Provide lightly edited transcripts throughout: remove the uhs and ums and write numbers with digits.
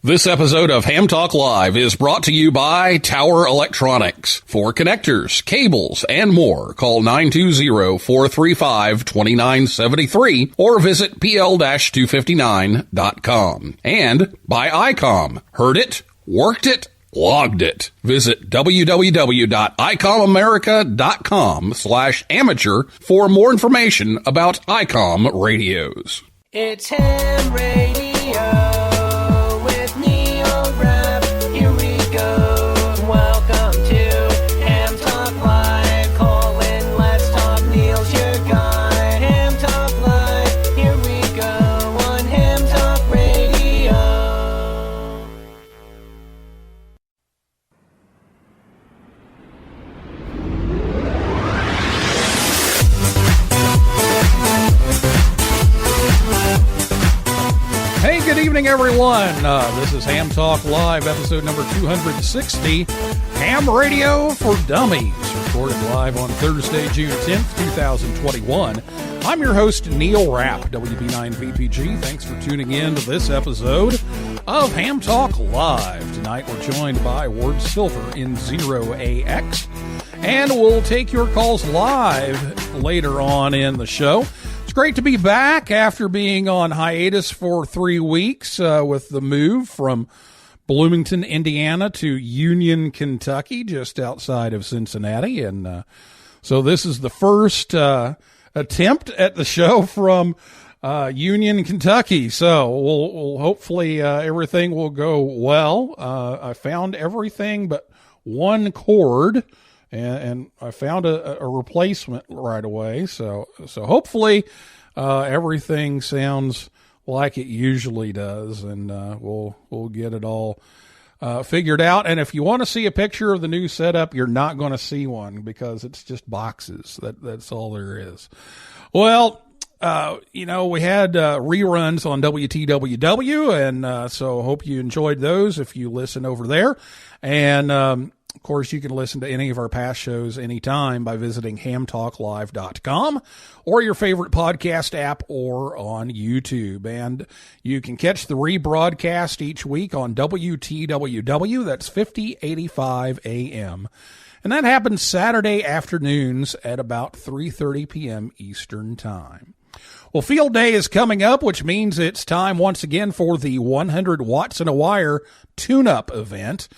This episode of Ham Talk Live is brought to you by Tower Electronics. For connectors, cables, and more, call 920-435-2973 or visit pl-259.com. And by ICOM. Heard it, worked it, logged it. Visit www.icomamerica.com/amateur for more information about ICOM radios. It's Ham Radio. Good evening, everyone. This is Ham Talk Live, episode number 260, Ham Radio for Dummies, recorded live on Thursday, June 10th, 2021. I'm your host, Neil Rapp, WB9VPG. Thanks for tuning in to this episode of Ham Talk Live. Tonight, we're joined by Ward Silver in 0AX, and we'll take your calls live later on in the show. It's great to be back after being on hiatus for 3 weeks with the move from Bloomington, Indiana to Union, Kentucky, just outside of Cincinnati. And so this is the first attempt at the show from Union, Kentucky. So we'll hopefully everything will go well. I found everything but one cord. And I found a replacement right away, so hopefully everything sounds like it usually does, and we'll get it all figured out. And if you want to see a picture of the new setup, you're not going to see one because it's just boxes. That's all there is. Well, we had reruns on WTWW, and so hope you enjoyed those if you listen over there. And of course, you can listen to any of our past shows anytime by visiting hamtalklive.com or your favorite podcast app or on YouTube. And you can catch the rebroadcast each week on WTWW. That's 5085 AM. And that happens Saturday afternoons at about 3:30 p.m. Eastern Time. Well, Field Day is coming up, which means it's time once again for the 100 Watts in a Wire tune-up event.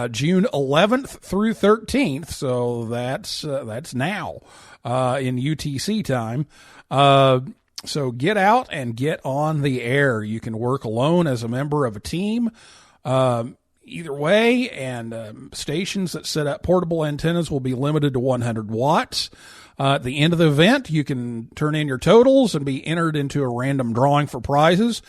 June 11th through 13th, so that's now in UTC time. So get out and get on the air. You can work alone, as a member of a team, either way, and stations that set up portable antennas will be limited to 100 watts. At the end of the event, you can turn in your totals and be entered into a random drawing for prizes.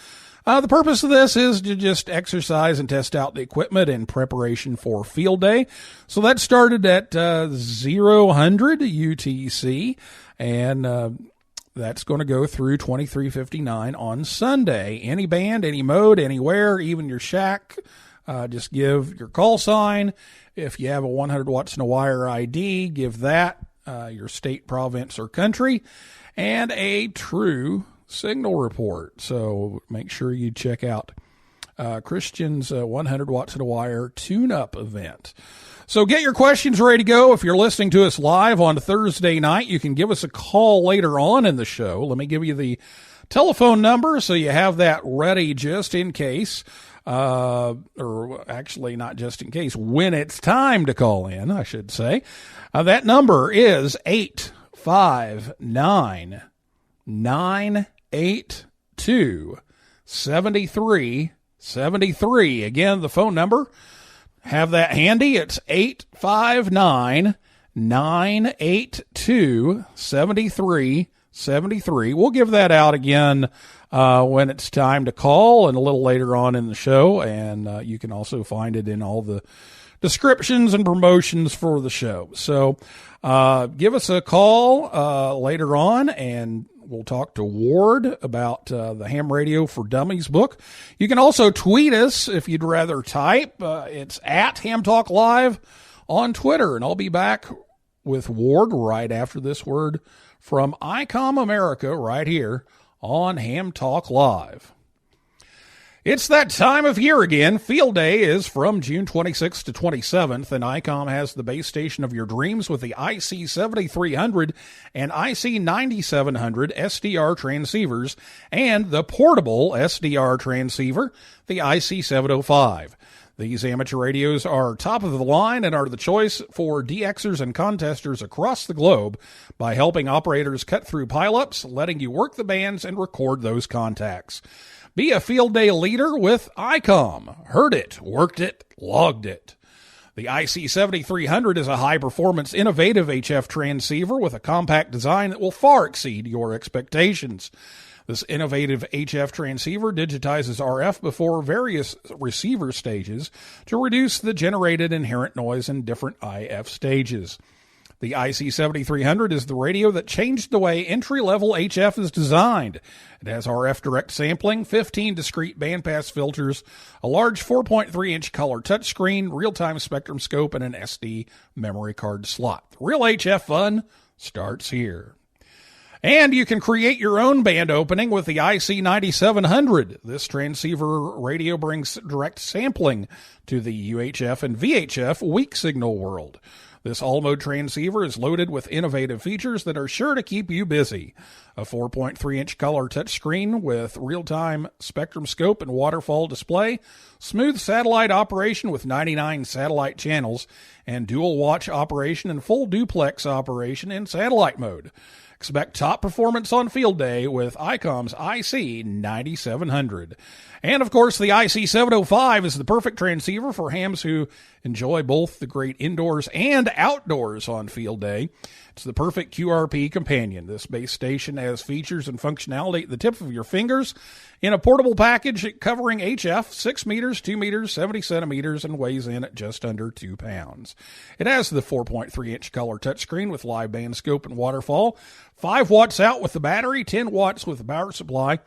The purpose of this is to just exercise and test out the equipment in preparation for Field Day. So that started at 0000 UTC, and that's going to go through 2359 on Sunday. Any band, any mode, anywhere, even your shack, just give your call sign. If you have a 100 watts in a wire ID, give that, your state, province, or country, and a true signal report. So make sure you check out Christian's 100 watts in a wire tune-up event. So get your questions ready to go. If you're listening to us live on Thursday night, you can give us a call later on in the show. Let me give you the telephone number so you have that ready just in case, or actually not just in case, when it's time to call in, I should say. That number is 859-982-7373. Again, the phone number, have that handy. It's 859-982-7373. We'll give that out again when it's time to call and a little later on in the show. And you can also find it in all the descriptions and promotions for the show. So give us a call later on, and we'll talk to Ward about the Ham Radio for Dummies book. You can also tweet us if you'd rather type. It's at Ham Talk Live on Twitter, and I'll be back with Ward right after this word from ICOM America right here on Ham Talk Live. It's that time of year again. Field Day is from June 26th to 27th, and ICOM has the base station of your dreams with the IC7300 and IC9700 SDR transceivers and the portable SDR transceiver, the IC705. These amateur radios are top of the line and are the choice for DXers and contesters across the globe by helping operators cut through pileups, letting you work the bands and record those contacts. Be a field day leader with ICOM. Heard it, worked it, logged it. The IC7300 is a high-performance, innovative HF transceiver with a compact design that will far exceed your expectations. This innovative HF transceiver digitizes RF before various receiver stages to reduce the generated inherent noise in different IF stages. The IC7300 is the radio that changed the way entry-level HF is designed. It has RF direct sampling, 15 discrete bandpass filters, a large 4.3-inch color touchscreen, real-time spectrum scope, and an SD memory card slot. The real HF fun starts here. And you can create your own band opening with the IC9700. This transceiver radio brings direct sampling to the UHF and VHF weak signal world. This all-mode transceiver is loaded with innovative features that are sure to keep you busy. A 4.3-inch color touchscreen with real-time spectrum scope and waterfall display, smooth satellite operation with 99 satellite channels, and dual watch operation and full duplex operation in satellite mode. Expect top performance on field day with ICOM's IC9700. And, of course, the IC705 is the perfect transceiver for hams who enjoy both the great indoors and outdoors on field day. It's the perfect QRP companion. This base station has features and functionality at the tip of your fingers in a portable package covering HF, 6 meters, 2 meters, 70 centimeters, and weighs in at just under 2 pounds. It has the 4.3-inch color touchscreen with live band scope and waterfall, 5 watts out with the battery, 10 watts with the power supply.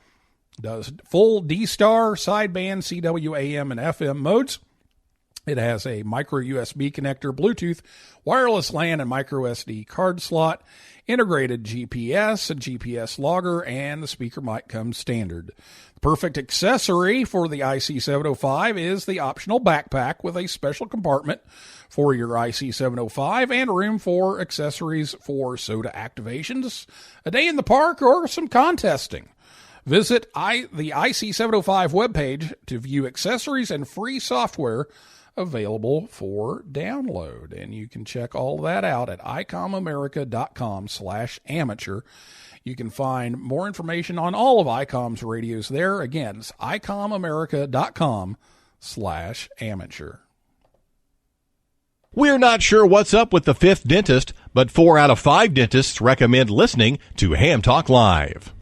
Does full D-Star, sideband, CW, AM, and FM modes. It has a micro USB connector, Bluetooth, wireless LAN, and micro SD card slot, integrated GPS and GPS logger, and the speaker mic comes standard. The perfect accessory for the IC705 is the optional backpack with a special compartment for your IC705 and room for accessories for soda activations, a day in the park, or some contesting. Visit the IC705 webpage to view accessories and free software available for download. And you can check all that out at icomamerica.com/amateur. You can find more information on all of ICOM's radios there. Again, it's icomamerica.com/amateur. We're not sure what's up with the fifth dentist, but 4 out of 5 dentists recommend listening to Ham Talk Live.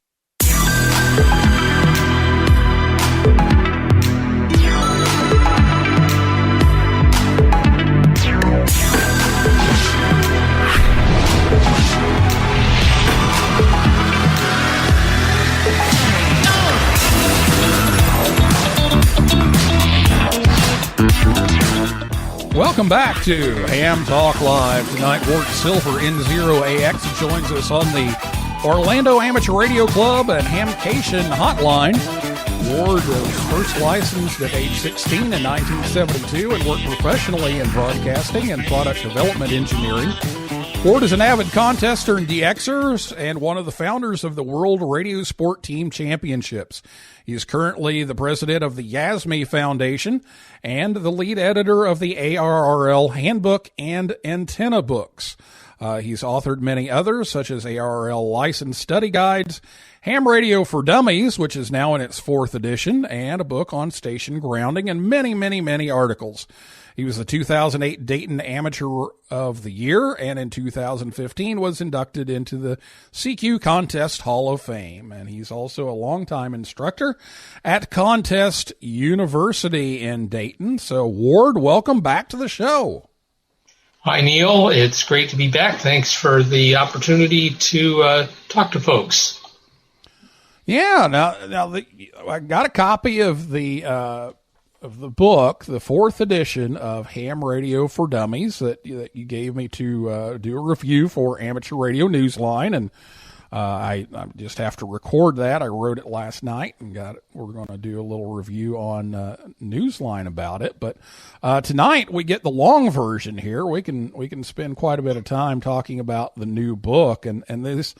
Welcome back to Ham Talk Live. Tonight, Ward Silver, N0AX, joins us on the Orlando Amateur Radio Club and Hamcation Hotline. Ward was first licensed at age 16 in 1972 and worked professionally in broadcasting and product development engineering. Ward is an avid contester and DXer and one of the founders of the World Radio Sport Team Championships. He is currently the president of the YASME Foundation and the lead editor of the ARRL Handbook and Antenna books. He's authored many others, such as ARRL Licensed Study Guides, Ham Radio for Dummies, which is now in its 4th edition, and a book on station grounding, and many, many, many articles. He was the 2008 Dayton Amateur of the Year, and in 2015 was inducted into the CQ Contest Hall of Fame. And he's also a longtime instructor at Contest University in Dayton. So, Ward, welcome back to the show. Hi, Neil. It's great to be back. Thanks for the opportunity to talk to folks. Yeah, now I got a copy of the book, the 4th edition of Ham Radio for Dummies that you gave me to do a review for Amateur Radio Newsline, and I just have to record that. I wrote it last night and we're going to do a little review on Newsline about it. But tonight we get the long version here. We can spend quite a bit of time talking about the new book and this.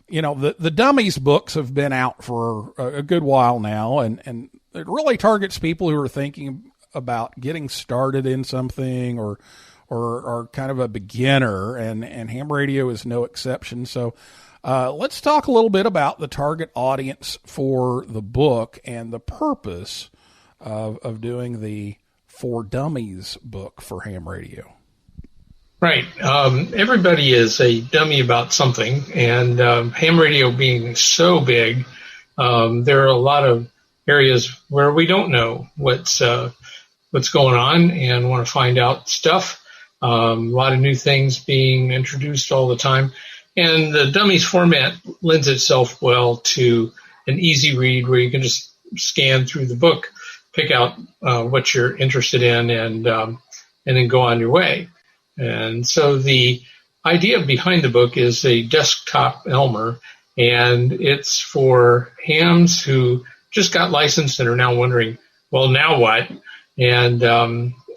The Dummies books have been out for a good while now, and it really targets people who are thinking about getting started in something or are kind of a beginner, and ham radio is no exception. So let's talk a little bit about the target audience for the book and the purpose of doing the For Dummies book for ham radio. Right. Everybody is a dummy about something, and ham radio being so big, there are a lot of areas where we don't know what's going on and want to find out stuff. A lot of new things being introduced all the time. And the Dummies format lends itself well to an easy read where you can just scan through the book, pick out what you're interested in, and then go on your way. And so the idea behind the book is a desktop Elmer, and it's for hams who just got licensed and are now wondering, well, now what? And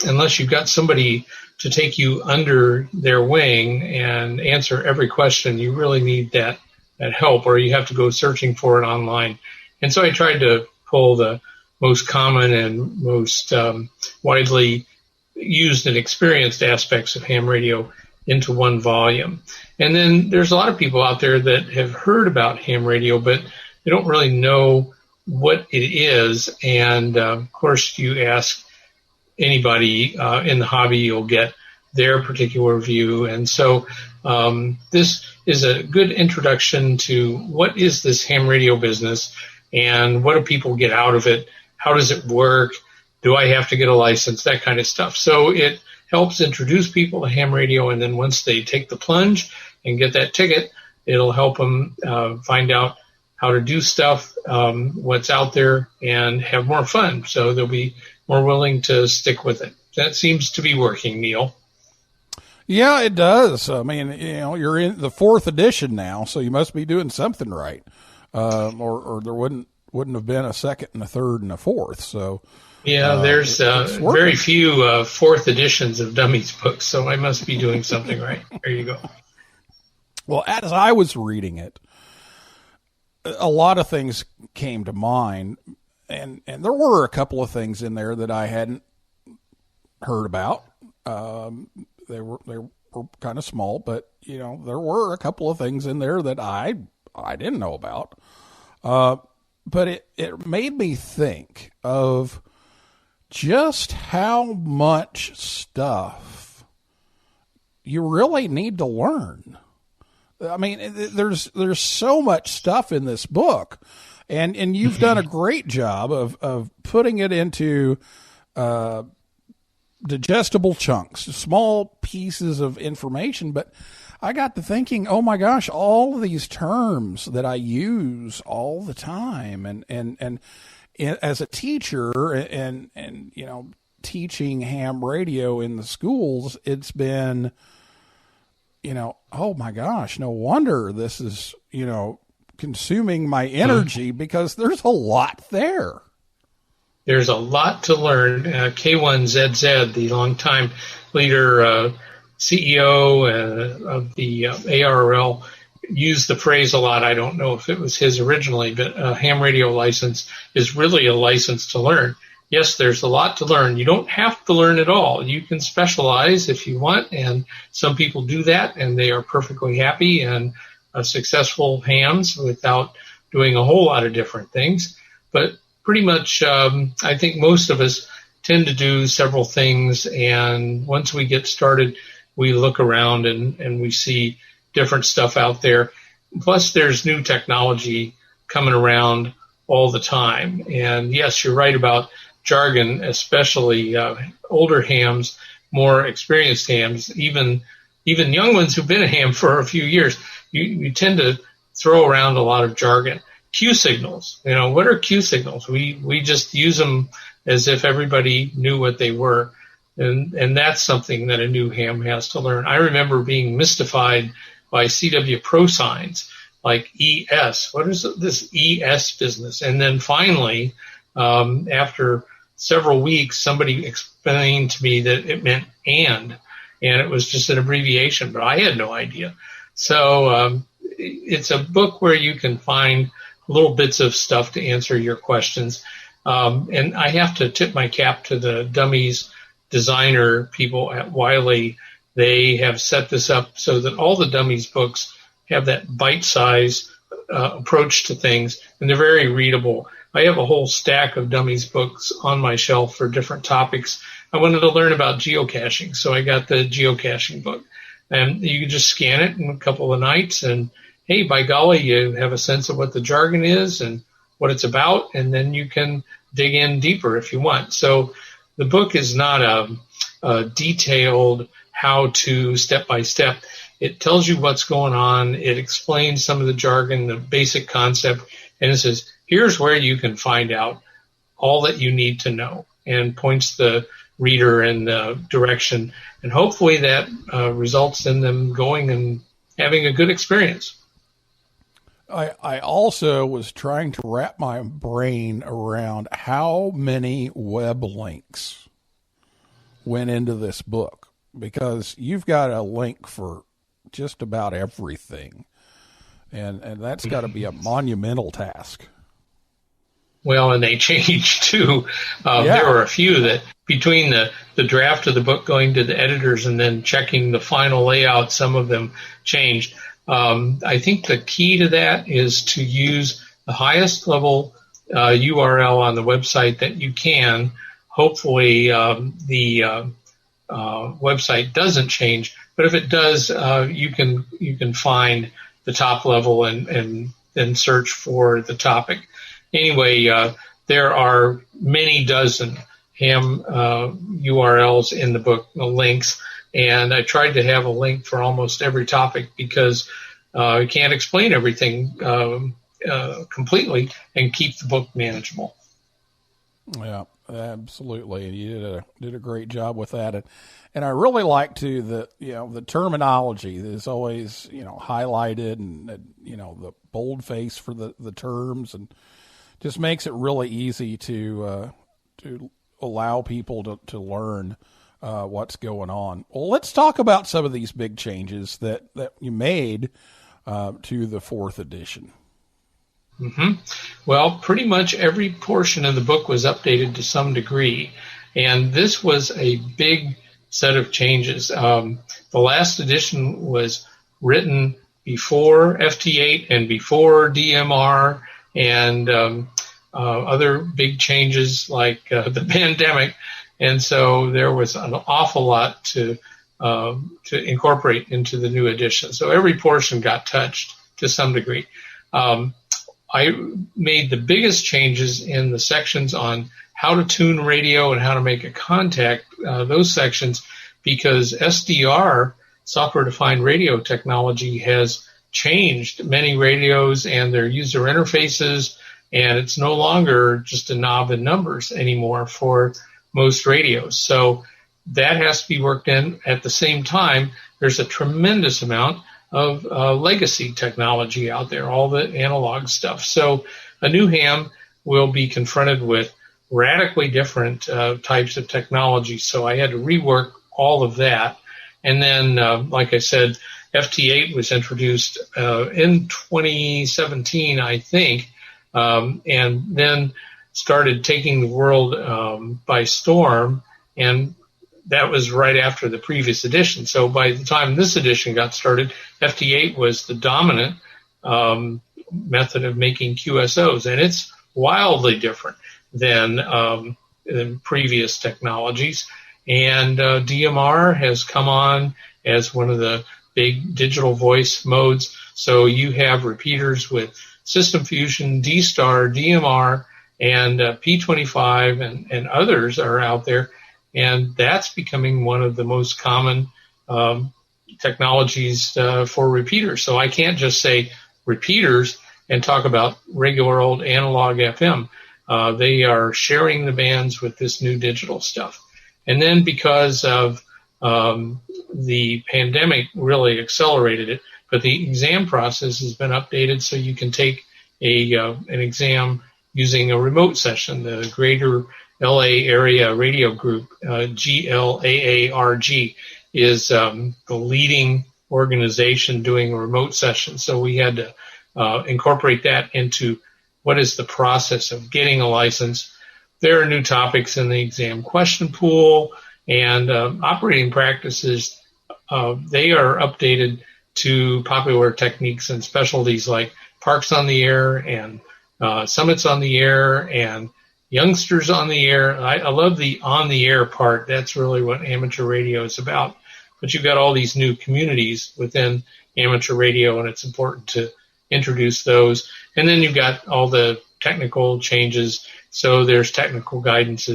unless you've got somebody to take you under their wing and answer every question, you really need that help, or you have to go searching for it online. And so I tried to pull the most common and most widely used and experienced aspects of ham radio into one volume. And then there's a lot of people out there that have heard about ham radio, but they don't really know what it is. And of course, you ask anybody in the hobby, you'll get their particular view. And so this is a good introduction to what is this ham radio business and what do people get out of it? How does it work? Do I have to get a license? That kind of stuff. So it helps introduce people to ham radio, and then once they take the plunge and get that ticket, it'll help them find out how to do stuff, what's out there, and have more fun. So they'll be more willing to stick with it. That seems to be working, Neil. Yeah, it does. I mean, you're in the 4th edition now, so you must be doing something right, or there wouldn't have been a 2nd and a 3rd and a 4th. So yeah, there's very few 4th editions of Dummies books, so I must be doing something right. There you go. Well, as I was reading it, a lot of things came to mind, and there were a couple of things in there that I hadn't heard about. They were kind of small, but there were a couple of things in there that I didn't know about. But it made me think of just how much stuff you really need to learn. I mean, there's so much stuff in this book, and you've done a great job of putting it into digestible chunks, small pieces of information. But I got to thinking, oh my gosh, all of these terms that I use all the time, and as a teacher and teaching ham radio in the schools, it's been, oh my gosh, no wonder this is, consuming my energy, because there's a lot there. There's a lot to learn. K1ZZ, the longtime leader, CEO of the ARRL, used the phrase a lot. I don't know if it was his originally, but a ham radio license is really a license to learn. Yes, there's a lot to learn. You don't have to learn it all. You can specialize if you want, and some people do that, and they are perfectly happy and successful hams without doing a whole lot of different things. But pretty much, I think most of us tend to do several things, and once we get started, we look around and we see different stuff out there. Plus, there's new technology coming around all the time. And yes, you're right about jargon, especially older hams, more experienced hams, even young ones who've been a ham for a few years. You tend to throw around a lot of jargon. Q signals, what are Q signals? We just use them as if everybody knew what they were. And that's something that a new ham has to learn. I remember being mystified by CW Pro signs. like ES. What is this ES business? And then finally, after several weeks, somebody explained to me that it meant and it was just an abbreviation, but I had no idea. So it's a book where you can find little bits of stuff to answer your questions. And I have to tip my cap to the Dummies designer people at Wiley. They have set this up so that all the Dummies books have that bite-sized approach to things, and they're very readable. I have a whole stack of Dummies books on my shelf for different topics. I wanted to learn about geocaching, so I got the geocaching book. And you can just scan it in a couple of nights, and hey, by golly, you have a sense of what the jargon is and what it's about, and then you can dig in deeper if you want. So the book is not a detailed how-to step-by-step. It tells you what's going on. It explains some of the jargon, the basic concept, and it says, here's where you can find out all that you need to know, and points the reader in the direction. And hopefully that results in them going and having a good experience. I also was trying to wrap my brain around how many web links went into this book, because you've got a link for just about everything. And that's got to be a monumental task. Well, and they changed too. There were a few that between the draft of the book going to the editors and then checking the final layout, some of them changed. I think the key to that is to use the highest level URL on the website that you can. Hopefully the website doesn't change, but if it does, you can find the top level and then search for the topic. Anyway, there are many dozen ham URLs in the book, links, and I tried to have a link for almost every topic because I can't explain everything completely and keep the book manageable. Yeah, absolutely. And you did a great job with that. And I really like too the terminology that is always, highlighted and, the boldface for the terms, and just makes it really easy to allow people to learn what's going on. Well, let's talk about some of these big changes that you made to the 4th edition. Mm-hmm. Well, pretty much every portion of the book was updated to some degree, and this was a big set of changes. The last edition was written before FT8 and before DMR and other big changes like the pandemic, and so there was an awful lot to incorporate into the new edition. So every portion got touched to some degree. I made the biggest changes in the sections on how to tune radio and how to make a contact, those sections, because SDR, software-defined radio technology, has changed many radios and their user interfaces, and it's no longer just a knob and numbers anymore for most radios. So that has to be worked in. At the same time, there's a tremendous amount of legacy technology out there, all the analog stuff. So a new ham will be confronted with radically different types of technology. So I had to rework all of that. And then, like I said, FT8 was introduced in 2017, I think, and then started taking the world by storm, and that was right after the previous edition. So by the time this edition got started, FT8 was the dominant method of making QSOs, and it's wildly different than previous technologies. And DMR has come on as one of the big digital voice modes. So you have repeaters with System Fusion, D-Star, DMR, and P25 and others are out there. And that's becoming one of the most common technologies for repeaters. So I can't just say repeaters and talk about regular old analog FM. They are sharing the bands with this new digital stuff. And then because of the pandemic really accelerated it, But the exam process has been updated so you can take an exam using a remote session. The Greater LA Area Radio Group, GLAARG, is the leading organization doing a remote session. So we had to incorporate that into what is the process of getting a license. There are new topics in the exam question pool, and operating practices, they are updated to popular techniques and specialties like Parks on the Air and Summits on the Air and Youngsters on the Air. I love the on the air part. That's really what amateur radio is about. But you've got all these new communities within amateur radio, and it's important to introduce those. And then you've got all the technical changes. So there's technical guidance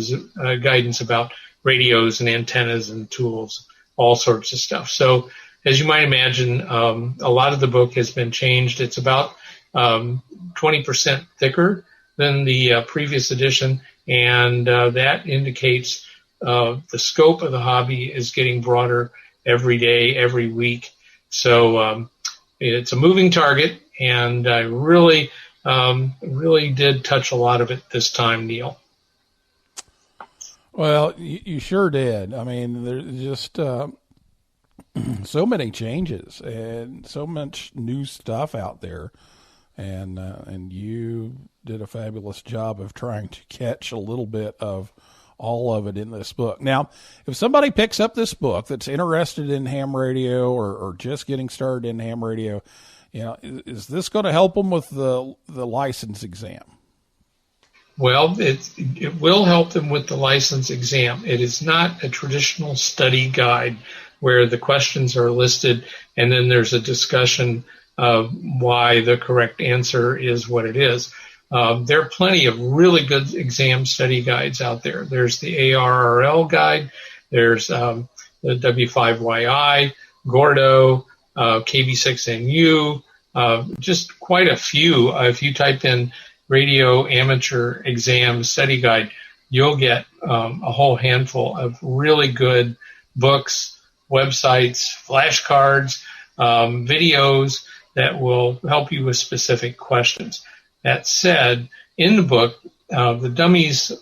about radios and antennas and tools, all sorts of stuff. So as you might imagine, a lot of the book has been changed. It's about 20% thicker than the previous edition, and that indicates the scope of the hobby is getting broader every day, every week. So it's a moving target, and I really did touch a lot of it this time, Neil. Well, you sure did. I mean, there's just so many changes and so much new stuff out there, and you did a fabulous job of trying to catch a little bit of all of it in this book. Now, if somebody picks up this book that's interested in ham radio or just getting started in ham radio, is this going to help them with the license exam? Well, it will help them with the license exam. It is not a traditional study guide where the questions are listed and then there's a discussion of why the correct answer is what it is. There are plenty of really good exam study guides out there. There's the ARRL guide. There's the W5YI, Gordo, KB6NU, just quite a few. If you type in radio amateur exam study guide, you'll get a whole handful of really good books, websites, flashcards, videos that will help you with specific questions. That said, in the book, the Dummies,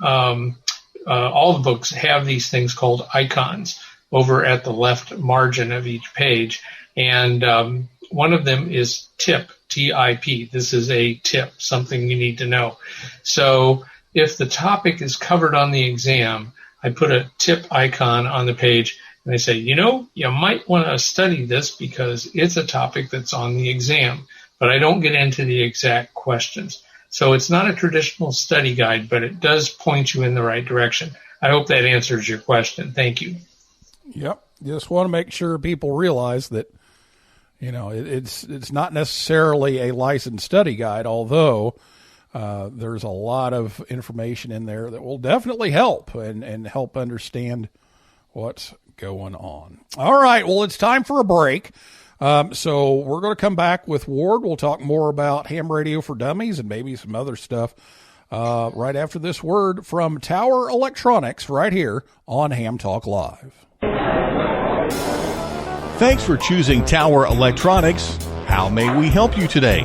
all the books have these things called icons over at the left margin of each page. And one of them is TIP, T-I-P. This is a tip, something you need to know. So if the topic is covered on the exam, I put a tip icon on the page and I say, you might want to study this because it's a topic that's on the exam. But I don't get into the exact questions. So it's not a traditional study guide, but it does point you in the right direction. I hope that answers your question. Thank you. Yep. Just want to make sure people realize that, it's not necessarily a licensed study guide, although there's a lot of information in there that will definitely help and help understand what's going on. All right. Well, it's time for a break. So we're going to come back with Ward. We'll talk more about ham radio for dummies and maybe some other stuff right after this word from Tower Electronics right here on Ham Talk Live. Thanks for choosing Tower Electronics. How may we help you today?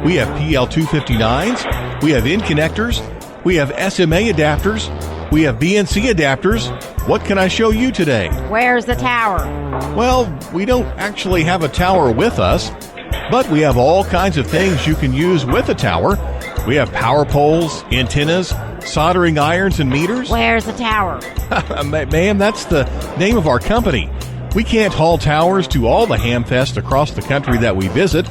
We have PL259s, we have in connectors, we have SMA adapters, we have BNC adapters. What can I show you today? Where's the tower? Well, we don't actually have a tower with us, but we have all kinds of things you can use with a tower. We have power poles, antennas, soldering irons, and meters. Where's the tower? Ma'am, that's the name of our company. We can't haul towers to all the hamfests across the country that we visit,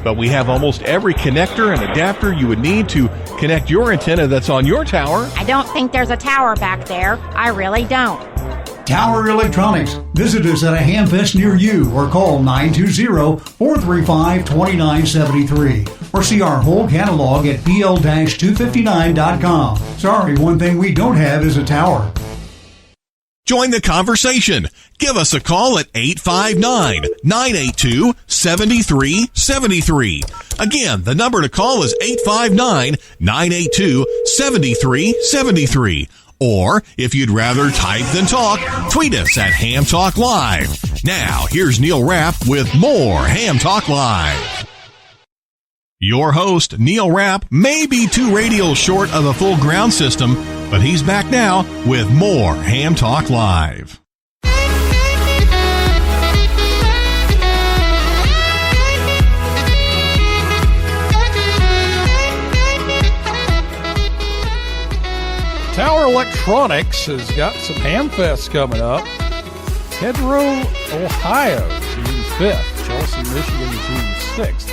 but we have almost every connector and adapter you would need to connect your antenna that's on your tower. I don't think there's a tower back there. I really don't. Tower Electronics. Visit us at a hamfest near you or call 920-435-2973 or see our whole catalog at pl-259.com. Sorry, one thing we don't have is a tower. Join the conversation. Give us a call at 859-982-7373. Again, the number to call is 859-982-7373. Or, if you'd rather type than talk, tweet us at Ham Talk Live. Now, here's Neil Rapp with more Ham Talk Live. Your host, Neil Rapp, may be 2 radios short of a full ground system, but he's back now with more Ham Talk Live. Tower Electronics has got some Hamfest coming up. Pedro, Ohio, June 5th. Chelsea, Michigan, June 6th.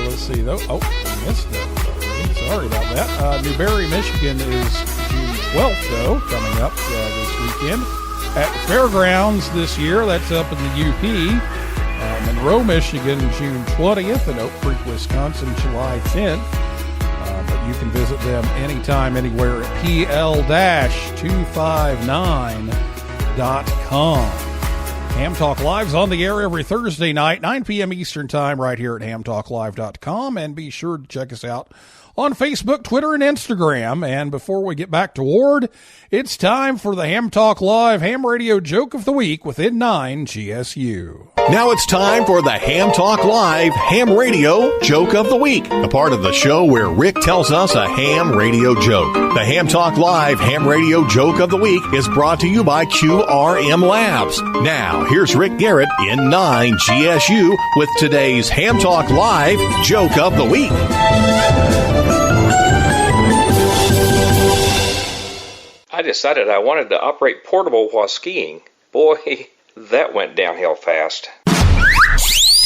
Let's see, though. Oh, I missed that already. Sorry about that. Newberry, Michigan is June 12th, though, coming up this weekend. At the Fairgrounds this year, that's up in the UP. Monroe, Michigan, June 20th. And Oak Creek, Wisconsin, July 10th. But you can visit them anytime, anywhere at pl-259.com. Ham Talk Live's on the air every Thursday night, 9 p.m. Eastern Time, right here at hamtalklive.com. And be sure to check us out on Facebook, Twitter, and Instagram. And before we get back to Ward, it's time for the Ham Talk Live Ham Radio Joke of the Week within 9 GSU. Now it's time for the Ham Talk Live Ham Radio Joke of the Week, a part of the show where Rick tells us a ham radio joke. The Ham Talk Live Ham Radio Joke of the Week is brought to you by QRM Labs. Now, here's Rick Garrett in 9 GSU with today's Ham Talk Live Joke of the Week. I decided I wanted to operate portable while skiing. Boy, that went downhill fast.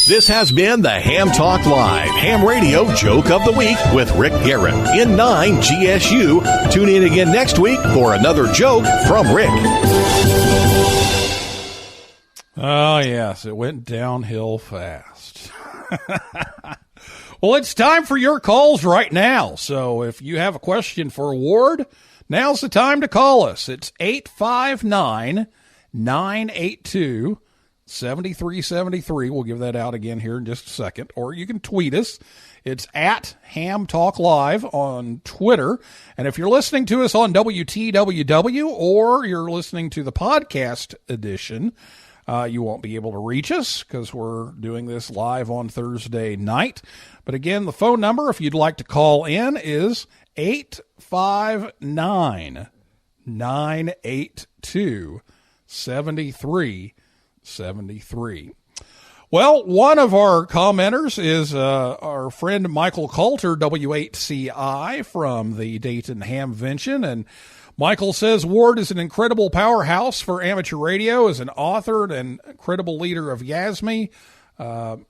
This has been the Ham Talk Live Ham Radio Joke of the Week with Rick Garrett in 9 GSU. Tune in again next week for another joke from Rick. Oh, yes, it went downhill fast. Well, it's time for your calls right now. So if you have a question for Ward, now's the time to call us. It's 859-982-7373. We'll give that out again here in just a second. Or you can tweet us. It's at Ham Talk Live on Twitter. And if you're listening to us on WTWW or you're listening to the podcast edition, you won't be able to reach us because we're doing this live on Thursday night. But again, the phone number, if you'd like to call in, is 859-982-7373. Well, one of our commenters is our friend Michael Coulter, W8CI, from the Dayton Hamvention. And Michael says Ward is an incredible powerhouse for amateur radio, as an author and an incredible leader of YASME.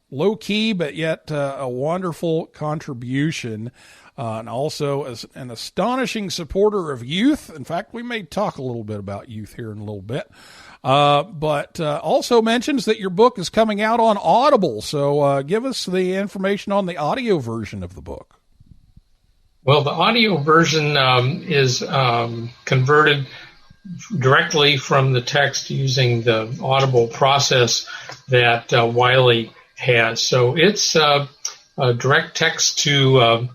Low-key, but yet a wonderful contribution. And also as an astonishing supporter of youth. In fact, we may talk a little bit about youth here in a little bit. But also mentions that your book is coming out on Audible. So give us the information on the audio version of the book. Well, the audio version is converted directly from the text using the Audible process that Wiley has. So it's a direct text to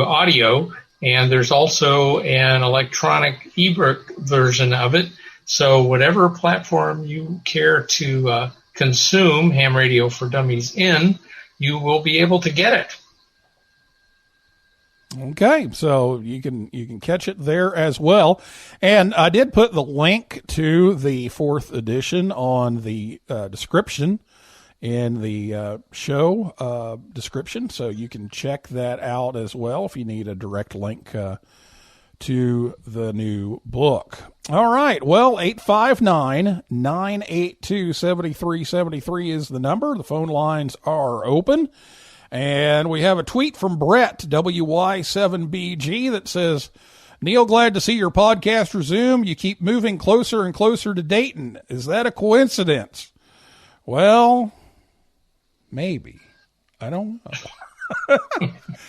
audio, and there's also an electronic ebook version of it. So whatever platform you care to consume Ham Radio for Dummies in, you will be able to get it. Okay, so you can catch it there as well. And I did put the link to the 4th edition on the description in the show description, so you can check that out as well if you need a direct link to the new book. All right, well, 859-982-7373 is the number. The phone lines are open. And we have a tweet from Brett, WY7BG, that says, Neil, glad to see your podcast resume. You keep moving closer and closer to Dayton. Is that a coincidence? Well, maybe. I don't know.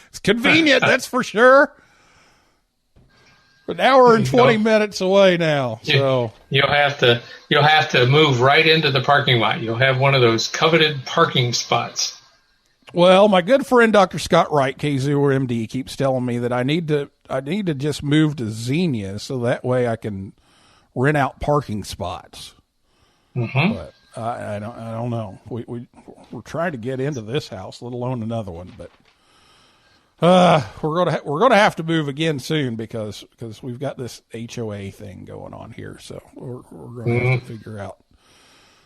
It's convenient, that's for sure. An hour and 20 minutes away now. So you'll have to move right into the parking lot. You'll have one of those coveted parking spots. Well, my good friend Dr. Scott Wright, KZOR-MD, keeps telling me that I need to just move to Xenia so that way I can rent out parking spots. But I don't know. We're trying to get into this house, let alone another one. But we're gonna have to move again soon because we've got this HOA thing going on here. So we're gonna have to figure out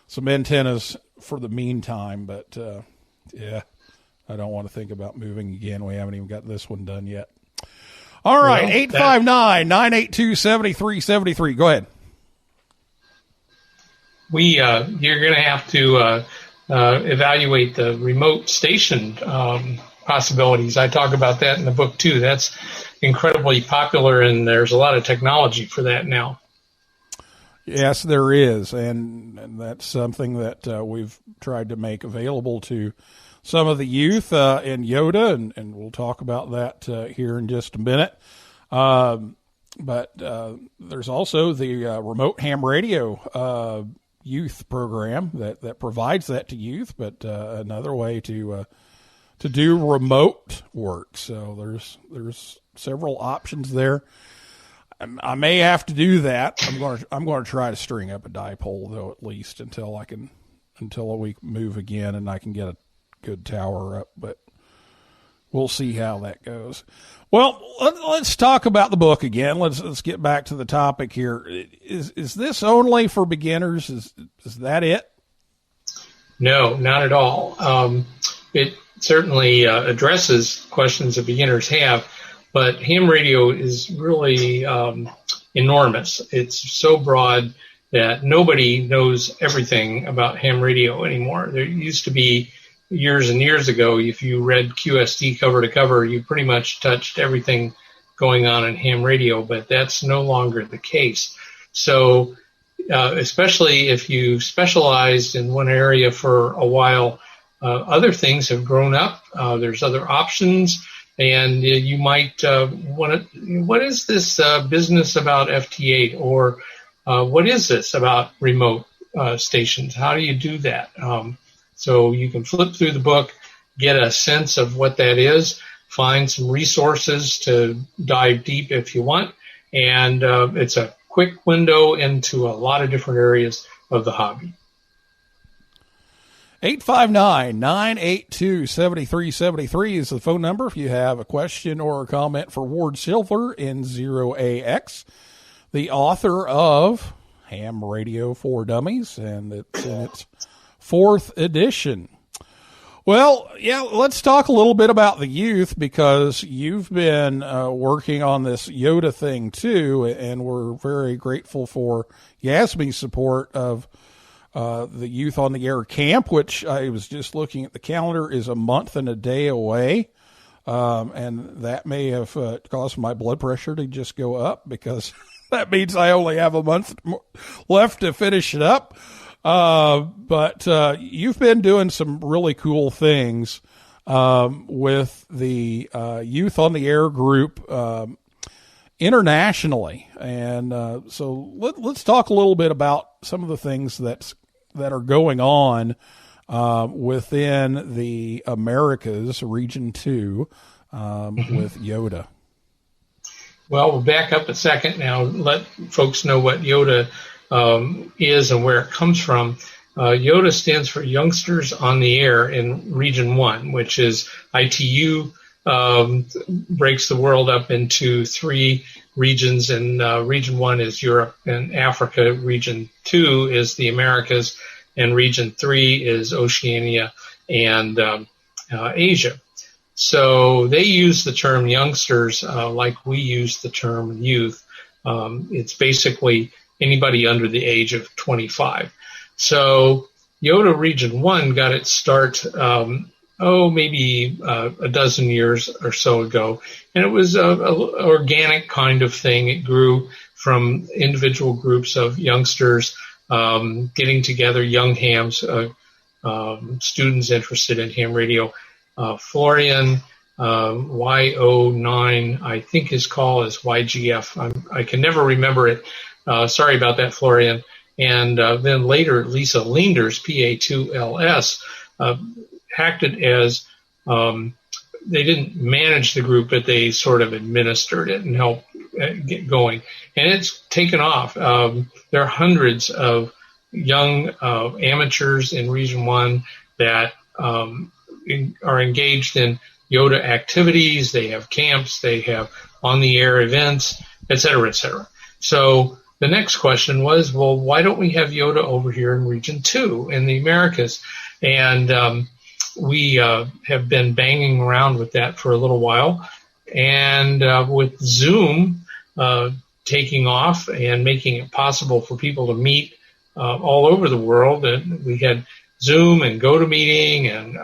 some antennas for the meantime. But yeah, I don't want to think about moving again. We haven't even got this one done yet. All right, 859-982-7373. Go ahead. You're going to have to evaluate the remote station possibilities. I talk about that in the book too. That's incredibly popular, and there's a lot of technology for that now. Yes, there is, and that's something that we've tried to make available to some of the youth in Yoda, and we'll talk about that here in just a minute. But there's also the remote ham radio youth program that provides that to youth, but another way to do remote work. So there's several options there. I may have to do that. I'm going to try to string up a dipole though, at least until we move again and I can get a good tower up, but we'll see how that goes. Well, let's talk about the book again. Let's get back to the topic here. Is this only for beginners? Is that it? No, not at all. It certainly addresses questions that beginners have, but ham radio is really enormous. It's so broad that nobody knows everything about ham radio anymore. There used to be years and years ago, if you read QSD cover to cover, you pretty much touched everything going on in ham radio, but that's no longer the case. So especially if you specialized in one area for a while, other things have grown up. There's other options, and you might want to, what is this business about FT8, or what is this about remote stations? How do you do that? So you can flip through the book, get a sense of what that is, find some resources to dive deep if you want, and it's a quick window into a lot of different areas of the hobby. 859-982-7373 is the phone number if you have a question or a comment for Ward Silver in 0AX, the author of Ham Radio for Dummies, and it's in its 4th edition. Well, yeah, let's talk a little bit about the youth, because you've been working on this Yoda thing too, and we're very grateful for Yasmi's support of the Youth on the Air camp, which I was just looking at the calendar is a month and a day away. And that may have caused my blood pressure to just go up, because that means I only have a month left to finish it up. But you've been doing some really cool things with the Youth on the Air group internationally. And so let's talk a little bit about some of the things that are going on within the Americas, Region 2, with Yoda. Well, we'll back up a second now, let folks know what Yoda is and where it comes from. Yoda stands for Youngsters on the Air in Region 1, which is ITU, breaks the world up into 3 regions, and Region 1 is Europe and Africa, Region 2 is the Americas, and Region 3 is Oceania and Asia. So they use the term youngsters like we use the term youth. It's basically anybody under the age of 25. So Yoda Region 1 got its start, maybe a dozen years or so ago. And it was an organic kind of thing. It grew from individual groups of youngsters getting together, young hams, students interested in ham radio. Florian, Y09, I think his call is YGF. I can never remember it. Sorry about that, Florian. And then later, Lisa Leenders, PA2LS, acted as they didn't manage the group, but they sort of administered it and helped get going. And it's taken off. There are hundreds of young amateurs in Region 1 that are engaged in Yoda activities. They have camps, they have on-the-air events, et cetera, et cetera. So the next question was, well, why don't we have Yoda over here in Region 2 in the Americas? And we have been banging around with that for a little while. And with Zoom taking off and making it possible for people to meet all over the world, and we had Zoom and GoToMeeting and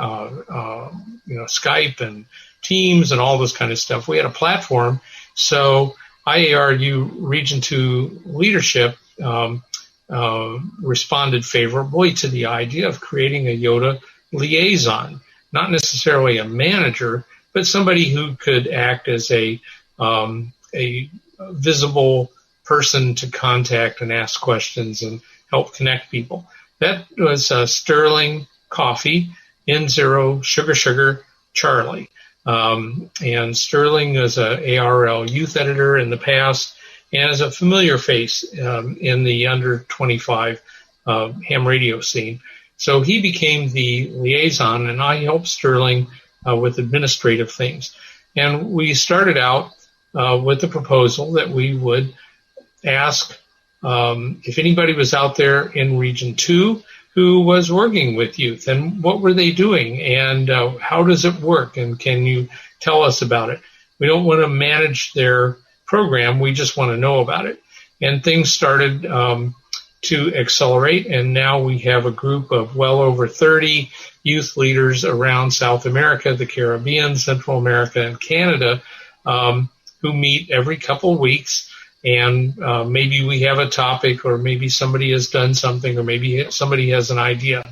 Skype and Teams and all this kind of stuff. We had a platform. So IARU Region 2 leadership responded favorably to the idea of creating a Yoda liaison, not necessarily a manager, but somebody who could act as a visible person to contact and ask questions and help connect people. That was Sterling Coffee, N0 Sugar Charlie. And Sterling is a ARL youth editor in the past and is a familiar face in the under 25 ham radio scene. So he became the liaison, and I helped Sterling with administrative things. And we started out with the proposal that we would ask if anybody was out there in Region 2 who was working with youth, and what were they doing, and how does it work, and can you tell us about it? We don't want to manage their program, we just want to know about it. And things started to accelerate, and now we have a group of well over 30 youth leaders around South America, the Caribbean, Central America, and Canada, who meet every couple of weeks. And maybe we have a topic, or maybe somebody has done something, or maybe somebody has an idea.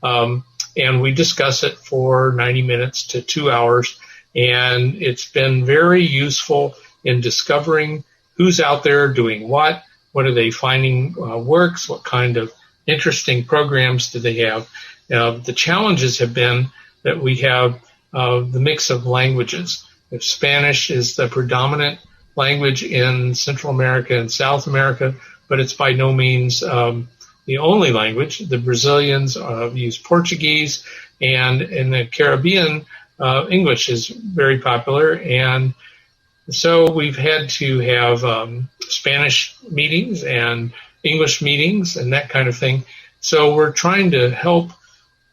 And we discuss it for 90 minutes to 2 hours. And it's been very useful in discovering who's out there doing what are they finding works, what kind of interesting programs do they have. The challenges have been that we have the mix of languages. If Spanish is the predominant language in Central America and South America, but it's by no means the only language. The Brazilians use Portuguese, and in the Caribbean, English is very popular. And so we've had to have Spanish meetings and English meetings and that kind of thing. So we're trying to help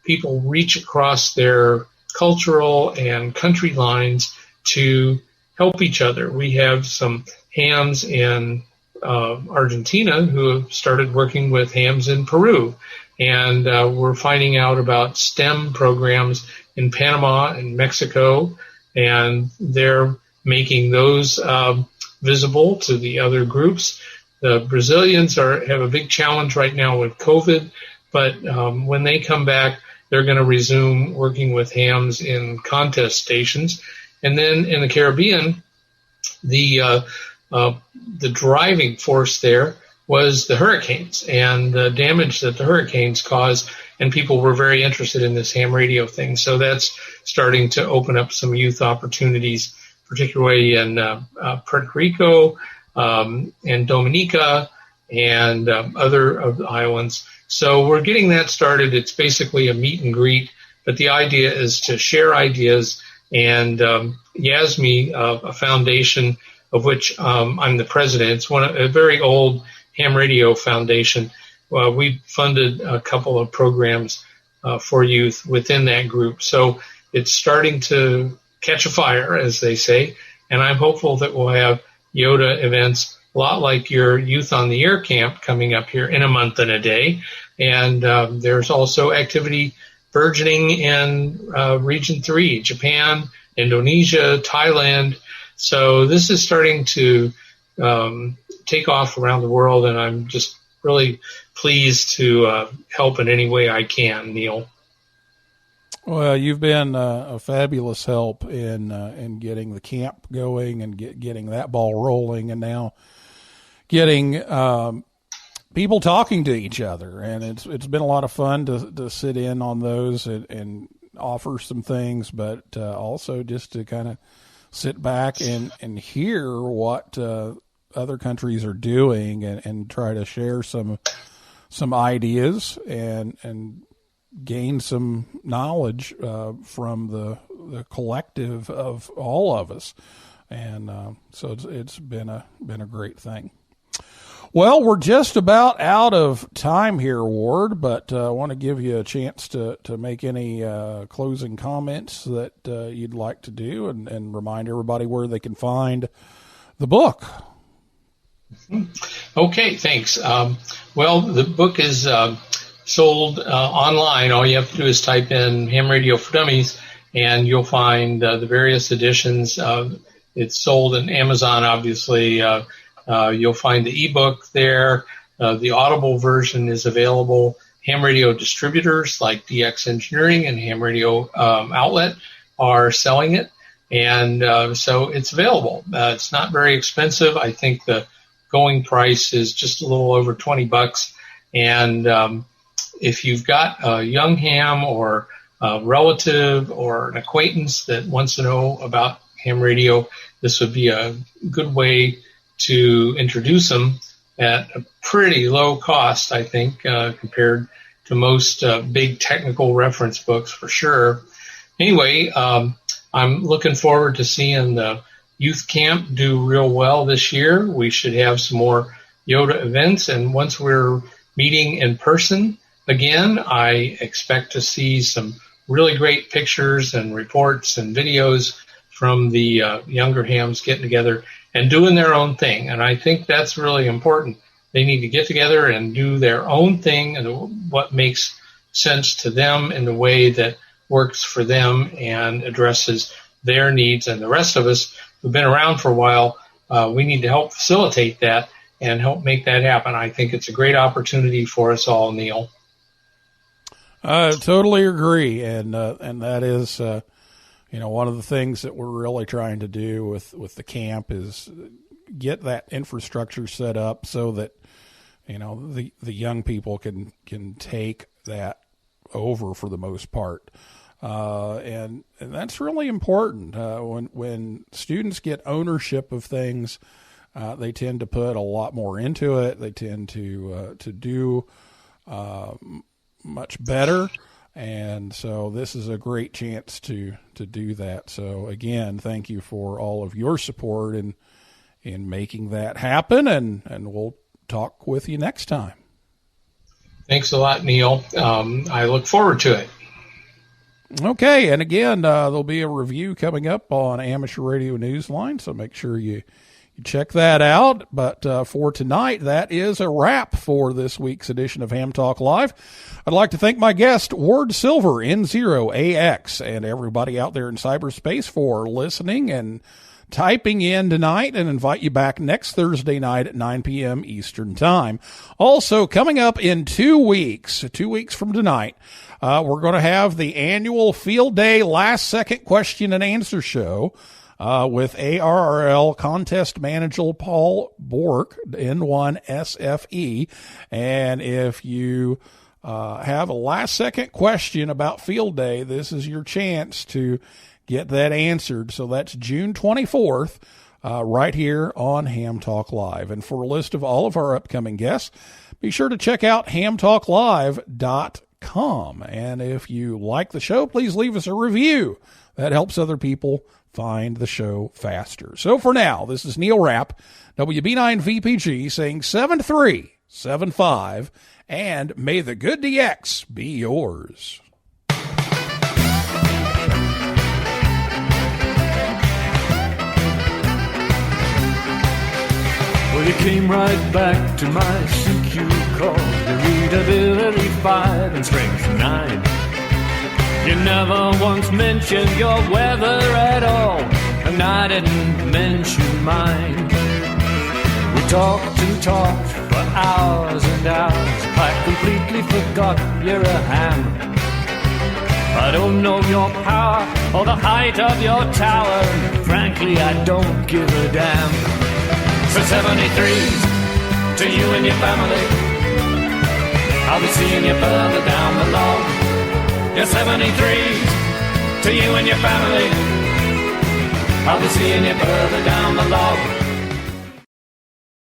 people reach across their cultural and country lines to help each other. We have some hams in Argentina who have started working with hams in Peru. And we're finding out about STEM programs in Panama and Mexico, and they're making those visible to the other groups. The Brazilians have a big challenge right now with COVID, but when they come back, they're going to resume working with hams in contest stations. And then in the Caribbean, the driving force there was the hurricanes and the damage that the hurricanes caused, and people were very interested in this ham radio thing. So that's starting to open up some youth opportunities, particularly in Puerto Rico and Dominica and other of the islands. So we're getting that started. It's basically a meet and greet, but the idea is to share ideas. And YASME, a foundation of which I'm the president, it's a very old ham radio foundation. We funded a couple of programs for youth within that group. So it's starting to catch a fire, as they say, and I'm hopeful that we'll have Yoda events a lot like your Youth on the Air camp coming up here in a month and a day. And there's also activity burgeoning in Region 3, Japan, Indonesia, Thailand. So this is starting to take off around the world, and I'm just really pleased to help in any way I can, Neil. Well, you've been a fabulous help in getting the camp going and getting that ball rolling, and now getting people talking to each other. And it's been a lot of fun to sit in on those and offer some things, but also just to kind of sit back and hear what other countries are doing and try to share some some ideas and gain some knowledge from the collective of all of us. And so it's been a great thing. Well, we're just about out of time here, Ward, but I want to give you a chance to make any closing comments that you'd like to do and remind everybody where they can find the book. Okay, thanks. Well, the book is sold online. All you have to do is type in Ham Radio for Dummies, and you'll find the various editions. It's sold in Amazon, obviously. You'll find the ebook there. The Audible version is available. Ham radio distributors like DX Engineering and Ham Radio Outlet are selling it, and so it's available. It's not very expensive. I think the going price is just a little over $20. And if you've got a young ham or a relative or an acquaintance that wants to know about ham radio, this would be a good way to introduce them at a pretty low cost, I think, compared to most big technical reference books for sure. Anyway, I'm looking forward to seeing the youth camp do real well this year. We should have some more Yoda events, and once we're meeting in person again, I expect to see some really great pictures and reports and videos from the younger hams getting together and doing their own thing. And I think that's really important. They need to get together and do their own thing and what makes sense to them in the way that works for them and addresses their needs. And the rest of us who've been around for a while, we need to help facilitate that and help make that happen. I think it's a great opportunity for us all, Neil. I totally agree. And that is, one of the things that we're really trying to do with the camp is get that infrastructure set up so that, the young people can take that over for the most part. And that's really important. When students get ownership of things, they tend to put a lot more into it. They tend to do much better. And so this is a great chance to do that. So again, thank you for all of your support in making that happen. And we'll talk with you next time. Thanks a lot, Neil. I look forward to it. Okay. And again, there'll be a review coming up on Amateur Radio Newsline. So make sure you check that out. But for tonight, that is a wrap for this week's edition of Ham Talk Live. I'd like to thank my guest, Ward Silver, N0AX, and everybody out there in cyberspace for listening and typing in tonight, and invite you back next Thursday night at 9 p.m. Eastern Time. Also, coming up in 2 weeks from tonight, we're going to have the annual Field Day Last Second Question and Answer Show with ARRL contest manager Paul Bork, N1SFE. And if you have a last-second question about Field Day, this is your chance to get that answered. So that's June 24th, right here on Ham Talk Live. And for a list of all of our upcoming guests, be sure to check out hamtalklive.com. And if you like the show, please leave us a review. That helps other people find the show faster. So for now, this is Neil Rapp, WB9VPG, saying 7375, and may the good DX be yours. Well, you came right back to my CQ call. Your readability 5 and strength 9. You never once mentioned your weather at all, and I didn't mention mine. We talked and talked for hours and hours. I completely forgot you're a ham. I don't know your power or the height of your tower. Frankly, I don't give a damn. So 73s to you and your family. I'll be seeing you further down the log. Your 73s to you and your family. I'll be seeing you further down the log.